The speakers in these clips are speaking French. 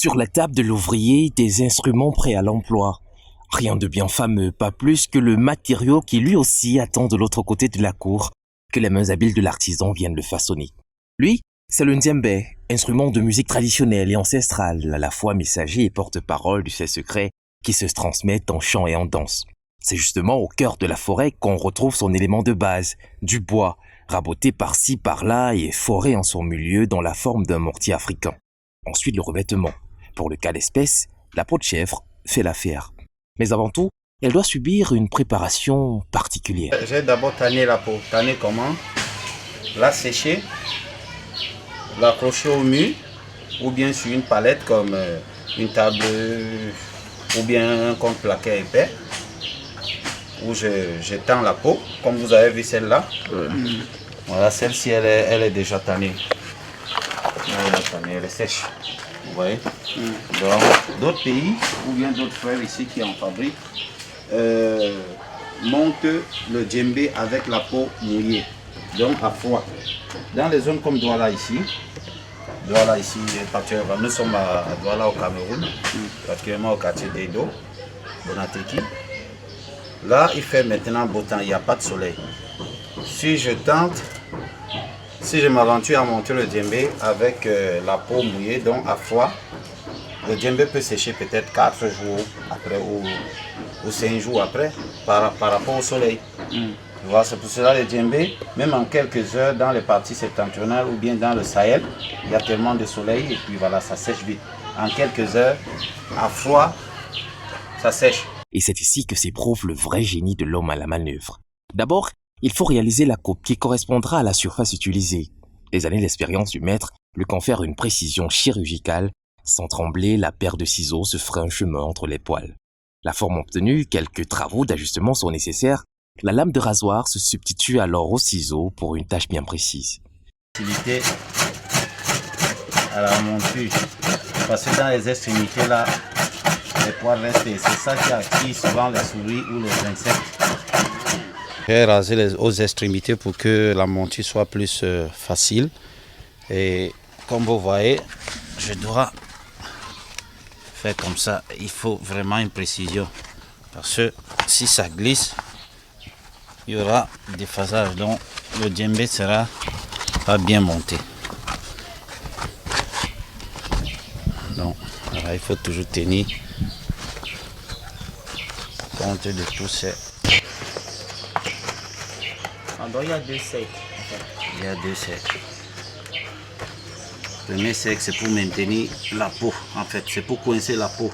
Sur la table de l'ouvrier, des instruments prêts à l'emploi. Rien de bien fameux, pas plus que le matériau qui lui aussi attend de l'autre côté de la cour, que les mains habiles de l'artisan viennent le façonner. Lui, c'est le ndjembé, instrument de musique traditionnelle et ancestrale, à la fois messager et porte-parole du fait secret qui se transmettent en chant et en danse. C'est justement au cœur de la forêt qu'on retrouve son élément de base, du bois, raboté par-ci par-là et foré en son milieu dans la forme d'un mortier africain. Ensuite le revêtement. Pour le cas d'espèce, la peau de chèvre fait l'affaire. Mais avant tout, elle doit subir une préparation particulière. J'ai d'abord tanné la peau. Tanner comment? La sécher, l'accrocher au mur ou bien sur une palette comme une table ou bien un contre-plaqué épais où je tends la peau, comme vous avez vu celle-là. Voilà, celle-ci elle est déjà tannée. Elle est sèche. Vous voyez? Donc, d'autres pays ou bien d'autres frères ici qui en fabriquent montent le djembé avec la peau mouillée, donc à froid. Dans les zones comme Douala ici, nous sommes à Douala au Cameroun, particulièrement au quartier d'Edo, Bonateki. Là, il fait maintenant beau temps, il n'y a pas de soleil. Si je m'aventure à monter le djembé avec la peau mouillée, donc à froid, le djembé peut sécher peut-être 4 jours après ou 5 jours après par rapport au soleil. Voilà, c'est pour cela le djembé, même en quelques heures dans les parties septentrionales ou bien dans le Sahel, il y a tellement de soleil et puis voilà, ça sèche vite. En quelques heures, à froid, ça sèche. Et c'est ici que s'éprouve le vrai génie de l'homme à la manœuvre. D'abord, il faut réaliser la coupe qui correspondra à la surface utilisée. Les années d'expérience du maître lui confèrent une précision chirurgicale. Sans trembler, la paire de ciseaux se fera un chemin entre les poils. La forme obtenue, quelques travaux d'ajustement sont nécessaires. La lame de rasoir se substitue alors aux ciseaux pour une tâche bien précise. Facilité à la monture, parce que dans les extrémités là, les poils restent et c'est ça qui attire souvent les souris ou les insectes. J'ai rasé aux extrémités pour que la monture soit plus facile. Et comme vous voyez, je dois faire comme ça. Il faut vraiment une précision. Parce que si ça glisse, il y aura des phasages. Donc le djembé sera pas bien monté. Donc voilà, il faut toujours tenir compte de tout ça. Donc il y a deux cercles. Il y a deux cercles. Le premier cercle c'est pour maintenir la peau. En fait, c'est pour coincer la peau.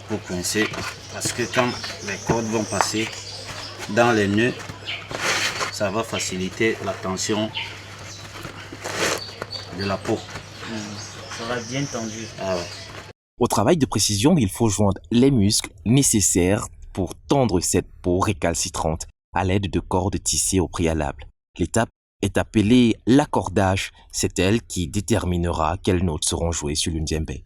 Pour coincer. Parce que quand les cordes vont passer dans les nœuds, ça va faciliter la tension de la peau. Ça va bien tendu. Ah ouais. Au travail de précision, il faut joindre les muscles nécessaires pour tendre cette peau récalcitrante à l'aide de cordes tissées au préalable. L'étape est appelée l'accordage. C'est elle qui déterminera quelles notes seront jouées sur le ndjembé.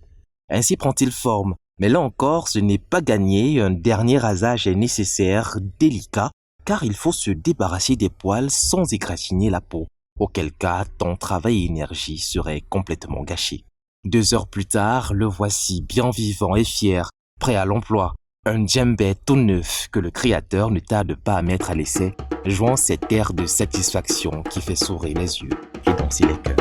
Ainsi prend-il forme. Mais là encore, ce n'est pas gagné. Un dernier rasage est nécessaire, délicat, car il faut se débarrasser des poils sans égratigner la peau. Auquel cas, ton travail et énergie seraient complètement gâchés. 2 heures plus tard, le voici bien vivant et fier, prêt à l'emploi. Un djembé tout neuf que le créateur ne tarde pas à mettre à l'essai, jouant cet air de satisfaction qui fait sourire les yeux et danser les cœurs.